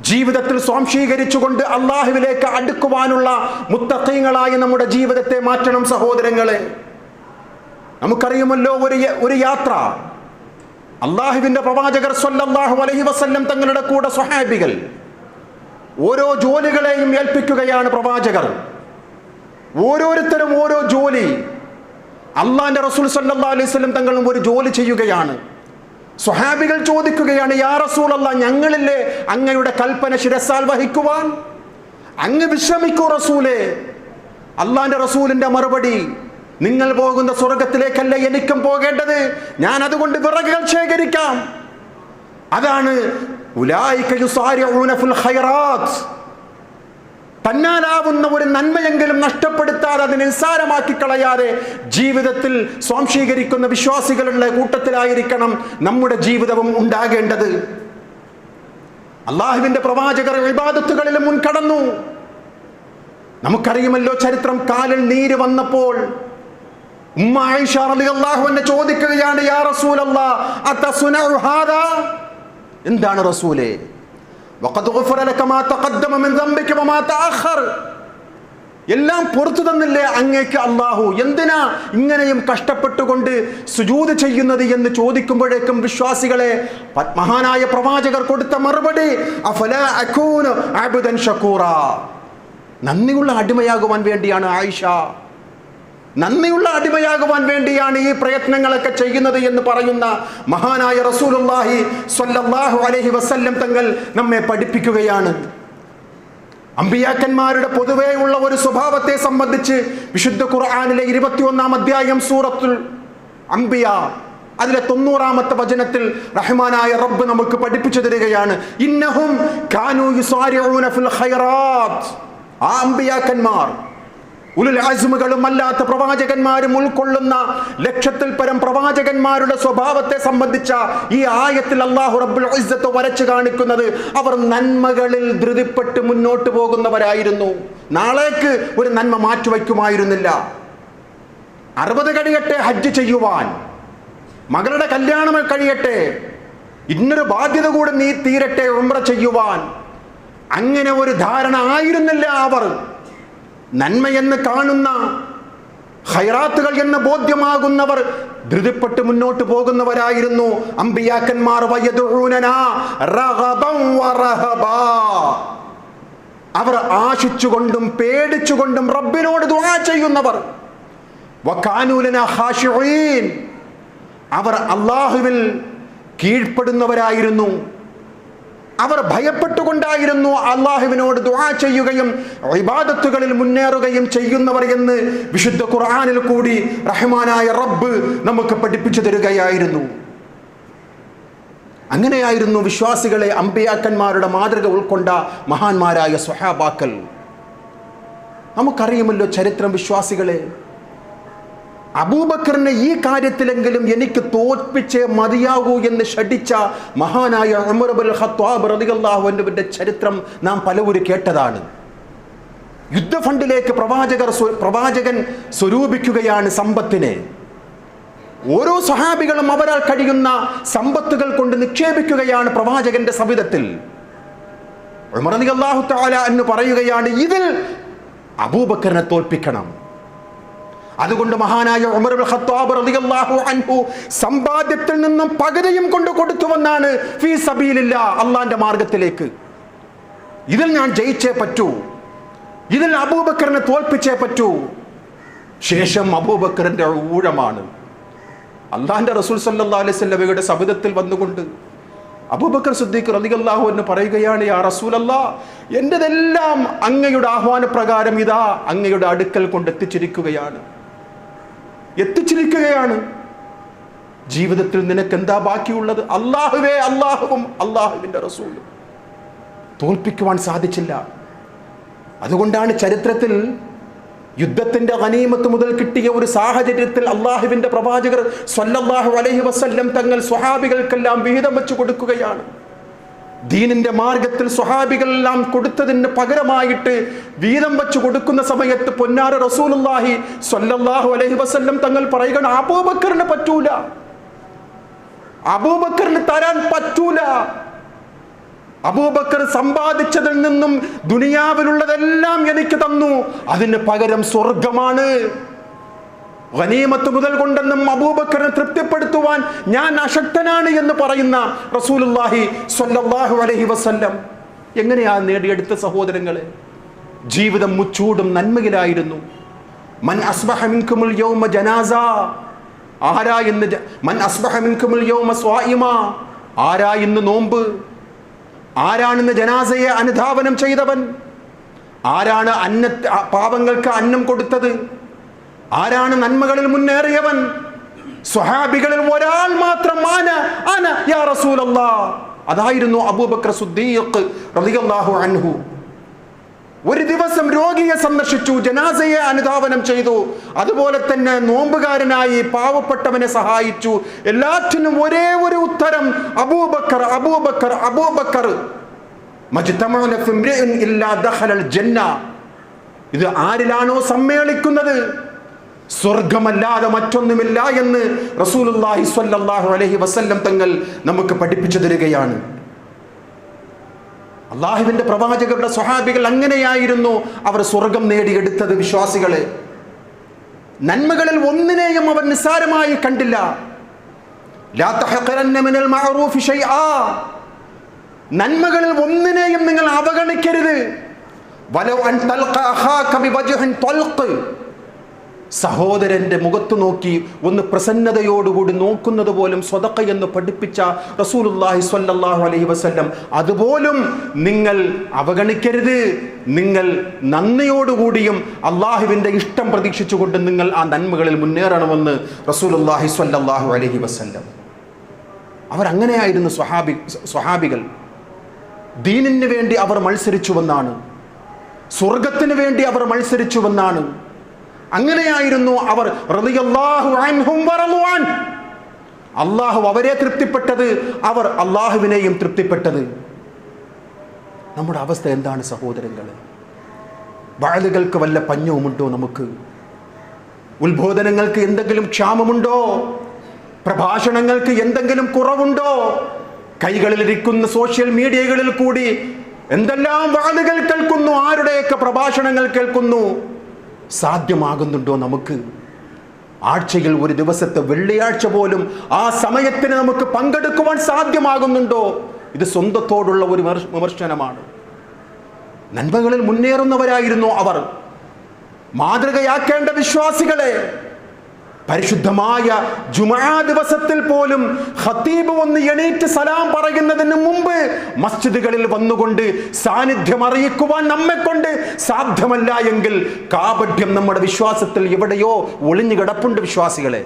ജീവിതത്തിൽ സ്വാംശീകരിച്ചുകൊണ്ട് അള്ളാഹുവിലേക്ക് അടുക്കുവാനുള്ള മുത്തഖീങ്ങളായി നമ്മുടെ ജീവിതത്തെ മാറ്റണം സഹോദരങ്ങളെ. നമുക്കറിയുമല്ലോ ഒരു യാത്ര, അള്ളാഹുവിന്റെ പ്രവാചകർ സ്വല്ലല്ലാഹു അലൈഹി വസല്ലം തങ്ങളുടെ കൂടെ സ്വഹാബികൾ ഓരോ ജോലികളെയും ഏൽപ്പിക്കുകയാണ് പ്രവാചകർ. ഓരോരുത്തരും ഓരോ ജോലി, അള്ളാന്റെ റസൂൽ സ്വല്ലല്ലാഹു അലൈഹി വസല്ലം തങ്ങളും ഒരു ജോലി ചെയ്യുകയാണ്. സ്വഹാബികൾ ചോദിക്കുകയാണ്, യാ റസൂലല്ലാഹ്, ഞങ്ങളില്ലേ അങ്ങയുടെ കൽപ്പന ശിരസാൽ വഹിക്കുവാൻ? അങ്ങ് വിശ്രമിക്കൂ റസൂലേ. അള്ളാന്റെ റസൂലിന്റെ മറുപടി, നിങ്ങൾ പോകുന്ന സ്വർഗത്തിലേക്കല്ല എനിക്കും പോകേണ്ടത്, ഞാൻ അതുകൊണ്ട് വിറകുകൾ ശേഖരിക്കാം. അതാണ് ഉലൈക യുസാരിഊന ഫിൽ ഖൈറാത്ത്. തന്നാലാവുന്ന ഒരു നന്മയെങ്കിലും നഷ്ടപ്പെടുത്താതെ, അതിനെ നിസ്സാരമാക്കി കളയാതെ ജീവിതത്തിൽ സ്വാംശീകരിക്കുന്ന വിശ്വാസികളുടെ കൂട്ടത്തിലായിരിക്കണം നമ്മുടെ ജീവിതവും ഉണ്ടാകേണ്ടത്. അള്ളാഹുവിന്റെ പ്രവാചകർ ഇബാദത്തുകളിൽ മുൻകടന്നു. നമുക്കറിയുമല്ലോ ചരിത്രം. കാലിൽ നീര് വന്നപ്പോൾ ഉമ്മ ആയിഷ റളിയല്ലാഹു അൻഹ ചോദിക്കുകയാണ്, യാ റസൂലല്ലാഹ് അതസ്നഉ ഹാദാ? എന്താണ് റസൂലേ? വഖദ് ഗുഫിറ ലക മാ തഖദ്ദമ മിൻ ദംബിക വമാ തഅഖർ. എല്ലാം പുറത്തു തന്നില്ലേ അങ്ങേക്ക് അല്ലാഹു, എന്തിനാ ഇങ്ങനെയും കഷ്ടപ്പെട്ടുകൊണ്ട് സുജൂദ് ചെയ്യുന്നത് എന്ന് ചോദിക്കുമ്പോഴേക്കും വിശ്വാസികളെ മഹാനായ പ്രവാചകർ കൊടുത്ത മറുപടി, അഫലാ അകൂനു അബ്ദൻ ശകൂറാ. നന്ദിയുള്ള അടിമയാകുവാൻ വേണ്ടിയാണ് ആയിഷ, നന്ദിയുള്ള അടിമയാകുവാൻ വേണ്ടിയാണ് ഈ പ്രയത്നങ്ങളൊക്കെ ചെയ്യുന്നത് എന്ന് പറയുന്ന മഹാനായ റസൂലുള്ളാഹി സ്വല്ലല്ലാഹു അലൈഹി വസല്ലം തങ്ങൾ നമ്മെ പഠിപ്പിക്കുകയാണ്. അമ്പിയാക്കന്മാരുടെ പൊതുവേ ഉള്ള ഒരു സ്വഭാവത്തെ സംബന്ധിച്ച് വിശുദ്ധ ഖുർആനിലെ 21-ാം അധ്യായം സൂറത്തുൽ അംബിയ അതിലെ 90-ാമത്തെ വചനത്തിൽ റഹ്മാനായ റബ്ബ് നമുക്ക് പഠിപ്പിച്ചു തരികയാണ്, ഇന്നഹും കാനൂ യുസാരിഊന ഫിൽ ഖൈറാത്ത്. ആ അമ്പിയാക്കന്മാർ, ഉലുൽ അസ്മുകളും അല്ലാത്ത പ്രവാചകന്മാരും ഉൾക്കൊള്ളുന്ന 1,00,000-ൽ പരം പ്രവാചകന്മാരുടെ സ്വഭാവത്തെ സംബന്ധിച്ച ഈ ആയത്തിൽ അല്ലാഹു റബ്ബുൽ ഇസ്സത്ത് വരച്ചു കാണിക്കുന്നത് അവർ നന്മകളിൽ ധൃതിപ്പെട്ട് മുന്നോട്ട് പോകുന്നവരായിരുന്നു. നാളേക്ക് ഒരു നന്മ മാറ്റിവെക്കുമായിരുന്നില്ല. 60 കഴിയട്ടെ ഹജ്ജ് ചെയ്യുവാൻ, മകളുടെ കല്യാണം കഴിയട്ടെ, ഇന്നൊരു ബാധ്യത കൂടെ നീ തീരട്ടെ ഉംറ ചെയ്യുവാൻ, അങ്ങനെ ഒരു ധാരണ ആയിരുന്നില്ല അവർ. നന്മയെന്ന് കാണുന്ന, ഖൈറാത്തുകൾ എന്ന് ബോധ്യമാകുന്നവർ ധൃതിപ്പെട്ട് മുന്നോട്ട് പോകുന്നവരായിരുന്നു അമ്പിയാക്കന്മാർ. വയദഊനനാ റഗബൻ വറഹബാ. അവർ ആശിച്ചുകൊണ്ടും പേടിച്ചുകൊണ്ടും റബ്ബിനോട് ദുആ ചെയ്യുന്നവർ. വകാനൂ ലനാ ഖാശിഈൻ. അവർ അല്ലാഹുവിൽ കീഴ്പ്പെടുന്നവരായിരുന്നു. അവർ ഭയപ്പെട്ടുകൊണ്ടായിരുന്നു അള്ളാഹുവിനോട് ദുആ ചെയ്യുകയും ഇബാദത്തുകളിൽ മുന്നേറുകയും ചെയ്യുന്നവർ എന്ന് വിശുദ്ധ ഖുർആനിൽ കൂടി റഹ്മാനായ റബ്ബ് നമുക്ക് പഠിപ്പിച്ചു തരികയായിരുന്നു. അങ്ങനെയായിരുന്നു വിശ്വാസികളെ അമ്പിയാക്കന്മാരുടെ മാതൃക ഉൾക്കൊണ്ട മഹാന്മാരായ സ്വഹാബാക്കൾ. നമുക്കറിയുമല്ലോ ചരിത്രം. വിശ്വാസികളെ, അബൂബക്കറിനെ ഈ കാര്യത്തിലെങ്കിലും എനിക്ക് തോൽപ്പിച്ചേ മതിയാകൂ എന്ന് ശഠിച്ച മഹാനായ ഉമർ ഇബ്നുൽ ഖത്താബ് റളിയല്ലാഹു അൻഹുവിന്റെ ചരിത്രം നാം പലവരും കേട്ടതാണ്. യുദ്ധഫണ്ടിലേക്ക് പ്രവാചകൻ സ്വരൂപിക്കുകയാണ് സമ്പത്തിനെ. ഓരോ സഹാബികളും അവരാൽ കഴിയുന്ന സമ്പത്തുകൾ കൊണ്ട് നിക്ഷേപിക്കുകയാണ് പ്രവാചകന്റെ സവിധത്തിൽ. ഉമർ റളിയല്ലാഹു തആല അൻഹു പറയുകയാണ്, ഇതിൽ അബൂബക്കറിനെ തോൽപ്പിക്കണം. അതുകൊണ്ട് മഹാനായ ഉമർ ഇബ്നുൽ ഖത്താബ് റളിയല്ലാഹു അൻഹു സമ്പാദ്യത്തിൽ നിന്നും പകുതിയും കൊണ്ട് കൊടുത്തുവെന്നാണ് ഫീ സബീലില്ലാഹ്, അള്ളാന്റെ മാർഗത്തിലേക്ക്. ഇതിൽ ഞാൻ ജയിച്ചേ പറ്റൂ, ഇതിൽ അബൂബക്കറിനെ തോൽപ്പിച്ചേ പറ്റൂ. ശേഷം അബൂബക്കറിന്റെ ഊഴമാണ്. അള്ളാന്റെ റസൂൽ സല്ലല്ലാഹു അലൈഹി വസല്ലമയുടെ സബിതത്തിൽ വന്നുകൊണ്ട് അബൂബക്കർ സിദ്ദീഖ് റളിയല്ലാഹു അൻഹു പറയുകയാണ്, യാ റസൂലല്ലാഹ്, എന്റെതെല്ലാം അങ്ങയുടെ ആഹ്വാനപ്രകാരം ഇതാ അങ്ങയുടെ അടുക്കൽ കൊണ്ട് എത്തിച്ചിരിക്കുകയാണ്. ജീവിതത്തിൽ നിനക്ക് എന്താ ബാക്കിയുള്ളത്? അല്ലാഹുവേ, അല്ലാഹുവും അല്ലാഹുവിന്റെ റസൂലും. തോൽപ്പിക്കുവാൻ സാധിച്ചില്ല. അതുകൊണ്ടാണ് ചരിത്രത്തിൽ യുദ്ധത്തിന്റെ ഗനീമത്ത് മുതൽ കിട്ടിയ ഒരു സാഹചര്യത്തിൽ അല്ലാഹുവിന്റെ പ്രവാചകർ സ്വല്ലല്ലാഹു അലൈഹി വസല്ലം തങ്ങൾ സ്വഹാബികൾക്കെല്ലാം വിഹിതം വെച്ചു കൊടുക്കുകയാണ്. ദീനിന്റെ മാർഗത്തിൽ സ്വഹാബികളെല്ലാം കൊടുത്തതിന് പകരമായിട്ട് വീതം വെച്ച് കൊടുക്കുന്ന സമയത്ത് പൊന്നാര റസൂലുള്ളാഹി സ്വല്ലല്ലാഹു അലൈഹി വസല്ലം തങ്ങൾ പറയുകയാണ്, അബൂബക്കറിന് പറ്റൂല, അബൂബക്കറിന് തരാൻ പറ്റൂല. അബൂബക്കർ സമ്പാദിച്ചതിൽ നിന്നും ദുനിയാവിലുള്ളതെല്ലാം എനിക്ക് തന്നു, അതിന് പകരം സ്വർഗമാണ്. ഗനീമത്ത് മുതൽ കൊണ്ടെന്നും അബൂബക്കറിനെ തൃപ്തിപ്പെടുത്തുവാൻ ഞാൻ അശക്തനാണ് എന്ന് പറയുന്ന റസൂലുള്ളാഹി സ്വല്ലല്ലാഹു അലൈഹി വസല്ലം എങ്ങനെയാ നേടിയെടുത്ത സഹോദരങ്ങളെ? ജീവിതം മുച്ചൂടും നന്മയിലായിരുന്നു. മൻ അസ്ബഹ മിൻകുമുൽ യൗമ ജനാസ. ആരാ ഇന്ന് മൻ അസ്ബഹ മിൻകുമുൽ യൗമ സ്വായിമ, ആരാ ഇന്ന് നോമ്പ്? ആരാണിന്ന് ജനാസയെ അനുധാവനം ചെയ്തവൻ? ആരാണ് പാവങ്ങൾക്ക് അന്നം കൊടുത്തത്? ആരാണ് നന്മകളിൽ മുന്നേറിയവൻ? സ്വഹാബികളിൽ ഒരാൾ മാത്രം അന യാ റസൂലല്ലാഹ്. അതായിരുന്നു അബൂബക്കർ സിദ്ദീഖ് റളിയല്ലാഹു അൻഹു. ഒരു ദിവസം രോഗിയെ സന്ദർശിച്ചു, ജനാസയെ അനുധാവനം ചെയ്തു, അതുപോലെ തന്നെ നോമ്പുകാരനായി പാവപ്പെട്ടവനെ സഹായിച്ചു. എല്ലാറ്റിനും ഒരേ ഒരു ഉത്തരം, അബൂബക്കർ അബൂബക്കർ അബൂബക്കർ. മജ്തമഅന ഫിംറിഇൻ ഇല്ലാ ദഖലൽ ജന്ന. ഇത് ആരിലാണോ സമ്മേളിക്കുന്നത് സ്വർഗമല്ലാതെ മറ്റൊന്നുമില്ല എന്ന് റസൂലുള്ളാഹി സ്വല്ലല്ലാഹു അലൈഹി വസല്ലം തങ്ങൾ നമുക്ക് പഠിപ്പിച്ചു തരികയാണ്. അള്ളാഹുവിന്റെ പ്രവാചകരുടെ സ്വഹാബികൾ അങ്ങനെയായിരുന്നു അവർ സ്വർഗം നേടിയെടുത്തത്. വിശ്വാസികളെ, നന്മകളിൽ ഒന്നിനെയും അവർ നിസ്സാരമായി കണ്ടില്ല. ലാ തഹഖറന്ന മിനൽ മഅറൂഫി ശൈആ, നന്മകളിൽ ഒന്നിനെയും നിങ്ങൾ അവഗണിക്കരുത്. വലൗ അൻ തൽഖ അഖാക ബിവജ്ഹിൻ തൽഖ്, സഹോദരന്റെ മുഖത്ത് നോക്കി ഒന്ന് പ്രസന്നതയോടുകൂടി നോക്കുന്നത് പോലും സ്വതക്ക എന്ന് പഠിപ്പിച്ച റസൂലുള്ളാഹി സ്വല്ലല്ലാഹു അലൈഹി വസല്ലം, അതുപോലും നിങ്ങൾ അവഗണിക്കരുത്. നിങ്ങൾ നന്ദിയോടുകൂടിയും അള്ളാഹുവിൻ്റെ ഇഷ്ടം പ്രതീക്ഷിച്ചുകൊണ്ട് നിങ്ങൾ ആ നന്മകളിൽ മുന്നേറണമെന്ന് റസൂലുള്ളാഹി സ്വല്ലല്ലാഹു അലൈഹി വസല്ലം. അവരങ്ങനെയായിരുന്നു സ്വഹാബികൾ. ദീനിന് വേണ്ടി അവർ മത്സരിച്ചുവെന്നാണ്, സ്വർഗത്തിന് വേണ്ടി അവർ മത്സരിച്ചുവെന്നാണ്. അങ്ങനെയായിരുന്നു അവർ. റളിയല്ലാഹു അൻഹും വറളു അൻ, അള്ളാഹു അവരെ തൃപ്തിപ്പെട്ടത്, അവർ അള്ളാഹുവിനെയും തൃപ്തിപ്പെട്ടത്. നമ്മുടെ അവസ്ഥ എന്താണ് സഹോദരങ്ങളെ? വഅലുകൾക്ക് വല്ല പഞ്ഞവുമുണ്ടോ? നമുക്ക് ഉത്ബോധനങ്ങൾക്ക് എന്തെങ്കിലും ക്ഷാമമുണ്ടോ? പ്രഭാഷണങ്ങൾക്ക് എന്തെങ്കിലും കുറവുണ്ടോ? കൈകളിലിരിക്കുന്ന സോഷ്യൽ മീഡിയകളിൽ കൂടി എന്തെല്ലാം വഅലുകൾ കേൾക്കുന്നു, ആരുടെയൊക്കെ പ്രഭാഷണങ്ങൾ കേൾക്കുന്നു. സാധ്യമാകുന്നുണ്ടോ നമുക്ക്? ആഴ്ചയിൽ ഒരു ദിവസത്തെ വെള്ളിയാഴ്ച പോലും ആ സമയത്തിന് നമുക്ക് പങ്കെടുക്കുവാൻ സാധ്യമാകുന്നുണ്ടോ? ഇത് സ്വന്തത്തോടുള്ള ഒരു വിമർശനമാണ്. നന്മകളിൽ മുന്നേറുന്നവരായിരുന്നു അവർ. മാതൃകയാക്കേണ്ട വിശ്വാസികളെ, പരിശുദ്ധമായ ജുമുഅ ദിവസത്തിൽ പോലും ഖതീബ് ഒന്ന് എണീറ്റ് സലാം പറയുന്നതിന് മുമ്പ് മസ്ജിദുകളിൽ വന്നുകൊണ്ട് സാന്നിധ്യം അറിയിക്കുവാൻ നമ്മെക്കൊണ്ട് സാധ്യമല്ല എങ്കിൽ കാപഢ്യം നമ്മുടെ വിശ്വാസത്തിൽ എവിടെയോ ഒളിഞ്ഞു കിടപ്പുണ്ട്. വിശ്വാസികളെ,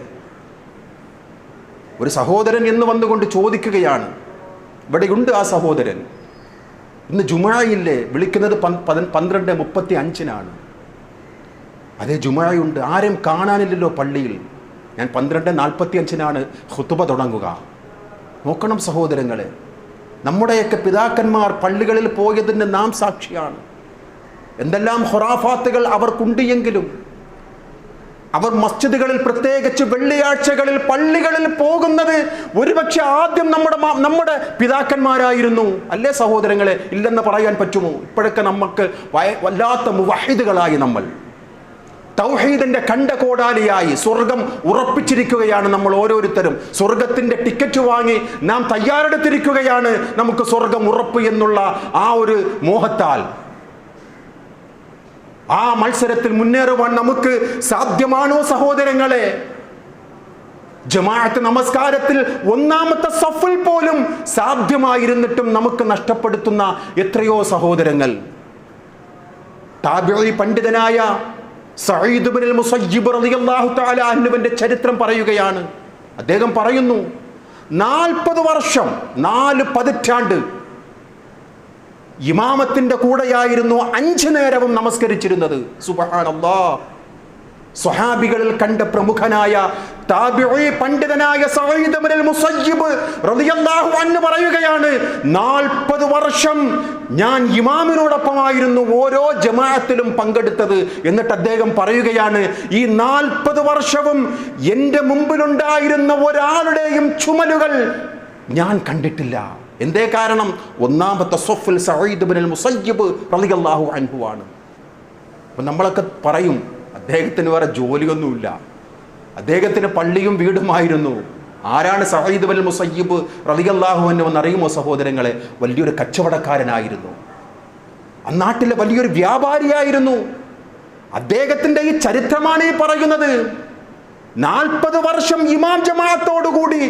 ഒരു സഹോദരൻ എന്ന് വന്നുകൊണ്ട് ചോദിക്കുകയാണ്, ഇവിടെയുണ്ട് ആ സഹോദരൻ, ഇന്ന് ജുമുഅയില്ലേ? വിളിക്കുന്നത് 12:35 അതേ ജുമുഅയുണ്ട്, ആരെയും കാണാനില്ലല്ലോ പള്ളിയിൽ. ഞാൻ 12:45 ഖുതുബ തുടങ്ങുക. നോക്കണം സഹോദരങ്ങളെ, നമ്മുടെയൊക്കെ പിതാക്കന്മാർ പള്ളികളിൽ പോയതിന് നാം സാക്ഷിയാണ്. എന്തെല്ലാം ഖുറാഫാത്തുകൾ അവർക്കുണ്ട് എങ്കിലും അവർ മസ്ജിദുകളിൽ, പ്രത്യേകിച്ച് വെള്ളിയാഴ്ചകളിൽ പള്ളികളിൽ പോകുന്നത് ഒരുപക്ഷെ ആദ്യം നമ്മുടെ പിതാക്കന്മാരായിരുന്നു. അല്ലേ സഹോദരങ്ങളെ? ഇല്ലെന്ന് പറയാൻ പറ്റുമോ? ഇപ്പോഴൊക്കെ നമുക്ക് വല്ലാത്ത മുവഹിദുകളായി, നമ്മൾ തൗഹീദിന്റെ കണ്ടകോടാലിയായി സ്വർഗം ഉറപ്പിച്ചിരിക്കുകയാണ്. നമ്മൾ ഓരോരുത്തരും സ്വർഗത്തിന്റെ ടിക്കറ്റ് വാങ്ങി നാം തയ്യാറെടുത്തിരിക്കുകയാണ്. നമുക്ക് സ്വർഗം ഉറപ്പ് എന്നുള്ള ആ ഒരു മോഹത്താൽ ആ മത്സരത്തിൽ മുന്നേറുവാൻ നമുക്ക് സാധ്യമാണോ സഹോദരങ്ങളെ? ജമാഅത്ത് നമസ്കാരത്തിൽ ഒന്നാമത്തെ സഫിൽ പോലും സാധ്യമായിരുന്നിട്ടും നമുക്ക് നഷ്ടപ്പെടുത്തുന്ന എത്രയോ സഹോദരങ്ങൾ. താബിഈ പണ്ഡിതനായ സഈദ് ഇബ്നുൽ മുസയ്യിബ് റളിയല്ലാഹു തആല അൻഹുവിന്റെ ചരിത്രം പറയുകയാണ്. അദ്ദേഹം പറയുന്നു, 40 വർഷം, 4 പതിറ്റാണ്ട് ഇമാമത്തിന്റെ കൂടെയായിരുന്നു 5 നേരവും നമസ്കരിച്ചിരുന്നത്. സുബ്ഹാനല്ലാഹ്. സ്വഹാബികളിൽ കണ്ട പ്രമുഖനായ താബിഈ പണ്ഡിതനായ സഈദ് ഇബ്നുൽ മുസയ്യിബ് റളിയല്ലാഹു അൻഹു പറയുകയാണ്, 40 വർഷം ഞാൻ ഇമാമിനോടൊപ്പമായിരുന്നു ഓരോ ജമാഅത്തിലും പങ്കെടുത്തത്. എന്നിട്ട് അദ്ദേഹം പറയുകയാണ്, ഈ 40 വർഷവും എൻ്റെ മുമ്പിലുണ്ടായിരുന്ന ഒരാളുടെയും ചുമലുകൾ ഞാൻ കണ്ടിട്ടില്ല. എന്തേ കാരണം? ഒന്നാമത്തെ സഫിൽ സഈദ് ഇബ്നുൽ മുസയ്യിബ് റളിയല്ലാഹു അൻഹു ആണ്. അപ്പം നമ്മളൊക്കെ പറയും, അദ്ദേഹത്തിന് വേറെ ജോലിയൊന്നുമില്ല, അദ്ദേഹത്തിന് പള്ളിയും വീടുമായിരുന്നു. ആരാണ് സഈദ് ഇബ്നുൽ മുസയ്യിബ് റളിയല്ലാഹു അൻഹു എന്നറിയുമോ സഹോദരങ്ങളെ? വലിയൊരു കച്ചവടക്കാരനായിരുന്നു, അന്നാട്ടിലെ വലിയൊരു വ്യാപാരിയായിരുന്നു. അദ്ദേഹത്തിൻ്റെ ഈ ചരിത്രമാണ് ഈ പറയുന്നത്. 40 വർഷം ഇമാം ജമാഅത്തോടുകൂടി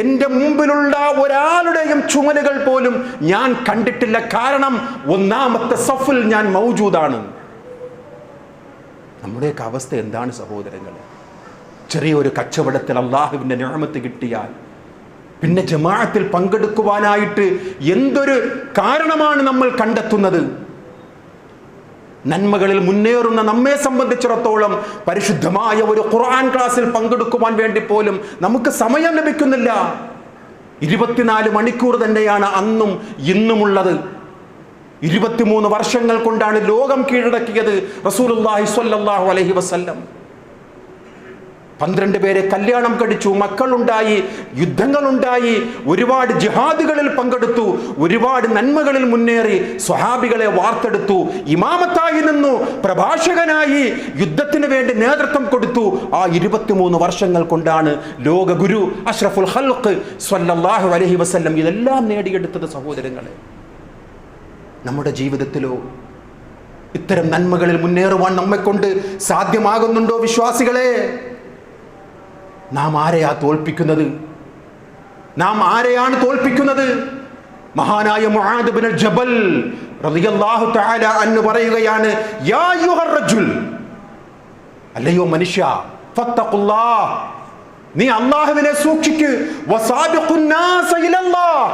എൻ്റെ മുമ്പിലുള്ള ഒരാളുടെയും ചുമലുകൾ പോലും ഞാൻ കണ്ടിട്ടില്ല. കാരണം ഒന്നാമത്തെ സഫിൽ ഞാൻ മൗജൂദാണ്. നമ്മുടെയൊക്കെ അവസ്ഥ എന്താണ് സഹോദരങ്ങളെ? ചെറിയൊരു കച്ചവടത്തിൽ അള്ളാഹുവിൻ്റെ നിഅമത്ത് കിട്ടിയാൽ പിന്നെ ജമാഅത്തിൽ പങ്കെടുക്കുവാനായിട്ട് എന്തൊരു കാരണമാണ് നമ്മൾ കണ്ടെത്തുന്നത്? നന്മകളിൽ മുന്നേറുന്ന നമ്മെ സംബന്ധിച്ചിടത്തോളം പരിശുദ്ധമായ ഒരു ഖുർആൻ ക്ലാസ്സിൽ പങ്കെടുക്കുവാൻ വേണ്ടി പോലും നമുക്ക് സമയം ലഭിക്കുന്നില്ല. 24 മണിക്കൂർ തന്നെയാണ് അന്നും ഇന്നുമുള്ളത്. 23 വർഷങ്ങൾ കൊണ്ടാണ് ലോകം കീഴടക്കിയത് റസൂലുള്ളാഹി സ്വല്ലല്ലാഹു അലൈഹി വസല്ലം. 12 പേരെ കല്യാണം കഴിച്ചു, മക്കളുണ്ടായി, യുദ്ധങ്ങളുണ്ടായി, ഒരുപാട് ജിഹാദുകളിൽ പങ്കെടുത്തു, ഒരുപാട് നന്മകളിൽ മുന്നേറി, സ്വഹാബികളെ വാർത്തെടുത്തു, ഇമാമത്തായി നിന്നു, പ്രഭാഷകനായി, യുദ്ധത്തിന് വേണ്ടി നേതൃത്വം കൊടുത്തു. ആ 23 വർഷങ്ങൾ കൊണ്ടാണ് ലോക ഗുരു അഷ്റഫുൽ ഖൽഖ് സ്വല്ലല്ലാഹു അലൈഹി വസല്ലം ഇതെല്ലാം നേടിയെടുത്തത്. സഹോദരങ്ങളെ, നമ്മുടെ ജീവിതത്തിലോ ഇത്തരം നന്മകളിൽ മുന്നേറുവാൻ നമ്മെക്കൊണ്ട് സാധ്യമാകുന്നുണ്ടോ? വിശ്വാസികളെ, നാം ആരെയാ തോൽപ്പിക്കുന്നത്? നാം ആരെയാണ് തോൽപ്പിക്കുന്നത്? മഹാനായ മുആദ് ഇബ്നുൽ ജബൽ റളിയല്ലാഹു തആല അൻഹു പറയുകയാണ്, യാ അയ്യുഹർ റജുൽ, അല്ലയോ മനുഷ്യ, ഫത്തഖുല്ലാഹ്, നീ അല്ലാഹുവിനെ സൂക്ഷിക്ക്, വസാബിഖുൻ നാസ ഇലല്ലാഹ്,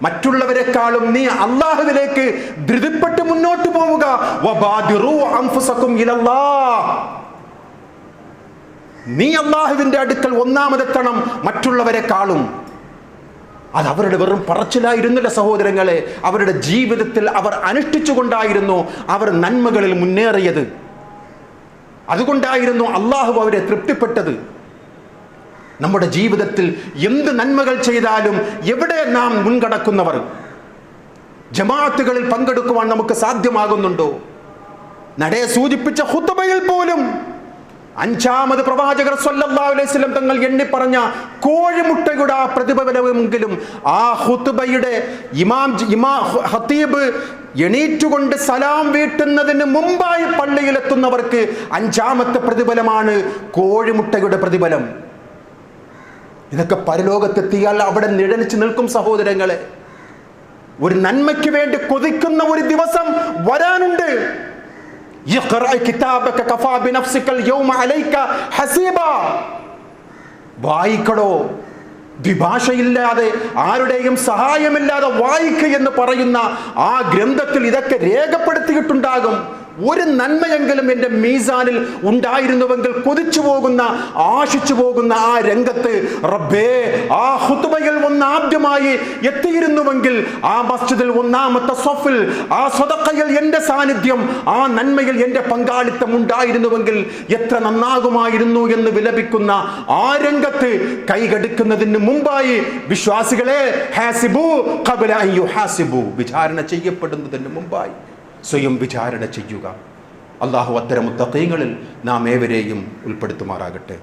മറ്റുള്ളവരെക്കാളും നീ അല്ലാഹുവിലേക്ക് ധൃതിപ്പെട്ട് മുന്നോട്ട് പോവുക, വബാദിറു അൻഫുസകും ഇലല്ലാഹ്, നീ അല്ലാഹുവിന്റെ അടുക്കൽ ഒന്നാമതെത്തണം മറ്റുള്ളവരെക്കാളും. അത് അവരുടെ വെറും പറച്ചിലായിരുന്നില്ല സഹോദരങ്ങളെ, അവരുടെ ജീവിതത്തിൽ അവർ അനുഷ്ഠിച്ചുകൊണ്ടായിരുന്നു അവർ നന്മകളിൽ മുന്നേറിയത്. അതുകൊണ്ടായിരുന്നു അല്ലാഹു അവരെ തൃപ്തിപ്പെട്ടത്. നമ്മുടെ ജീവിതത്തിൽ എന്ത് നന്മകൾ ചെയ്താലും എവിടെ നാം മുൻകടക്കുന്നവർ? ജമാഅത്തുകളിൽ പങ്കെടുക്കുവാൻ നമുക്ക് സാധ്യമാകുന്നുണ്ടോ? നടേ സൂചിപ്പിച്ച ഖുത്ബയിൽ പോലും 5ാമത് പ്രവാചകർ സ്വല്ലല്ലാഹു അലൈഹി വസല്ലം തങ്ങൾ എണ്ണി പറഞ്ഞ കോഴിമുട്ടയുടെ ആ പ്രതിഫലമെങ്കിലും ആ ഖുത്ബയുടെ ഖതീബ് എണീറ്റുകൊണ്ട് സലാം വീട്ടുന്നതിന് മുമ്പായി പള്ളിയിലെത്തുന്നവർക്ക് 5ാമത്തെ പ്രതിഫലമാണ് കോഴിമുട്ടയുടെ പ്രതിഫലം. ഇതൊക്കെ പരലോകത്തെത്തിയാൽ അവിടെ നിഴലിച്ച് നിൽക്കും സഹോദരങ്ങളെ. ഒരു നന്മയ്ക്ക് വേണ്ടി കൊതിക്കുന്ന ഒരു ദിവസം വരാനുണ്ട്. വായിക്കടോ, ദ്വിഭാഷയില്ലാതെ ആരുടെയും സഹായമില്ലാതെ വായിക്കുക എന്ന് പറയുന്ന ആ ഗ്രന്ഥത്തിൽ ഇതൊക്കെ രേഖപ്പെടുത്തിയിട്ടുണ്ടാകും. ഒരു നന്മയെങ്കിലും എൻ്റെ മീസാനിൽ ഉണ്ടായിരുന്നുവെങ്കിൽ കൊതിച്ചു പോകുന്ന, ആശിച്ചു പോകുന്ന ആ രംഗത്ത് റബ്ബേ, ആ ഖുത്ബയിൽ ഒന്നാദ്യമായി എത്തിയിരുന്നുവെങ്കിൽ, ആ മസ്ജിദിൽ ഒന്നാമത്തെ സ്വഫിൽ, ആ സദഖയിൽ എൻ്റെ സാന്നിധ്യം, ആ നന്മയിൽ എൻ്റെ പങ്കാളിത്തം ഉണ്ടായിരുന്നുവെങ്കിൽ എത്ര നന്നാകുമായിരുന്നു എന്ന് വിലപിക്കുന്ന ആ രംഗത്ത് കൈകടുക്കുന്നതിന് മുമ്പായി വിശ്വാസികളെ, ഹാസിബു ഖബ്ല അൻ യുഹാസിബു, വിചാരണ ചെയ്യപ്പെടുന്നതിന് മുമ്പായി സ്വയം വിചാരണ ചെയ്യുക. അല്ലാഹു അത്തരം മുത്തഖീങ്ങളിൽ നാം ഏവരെയും ഉൾപ്പെടുത്തുമാറാകട്ടെ.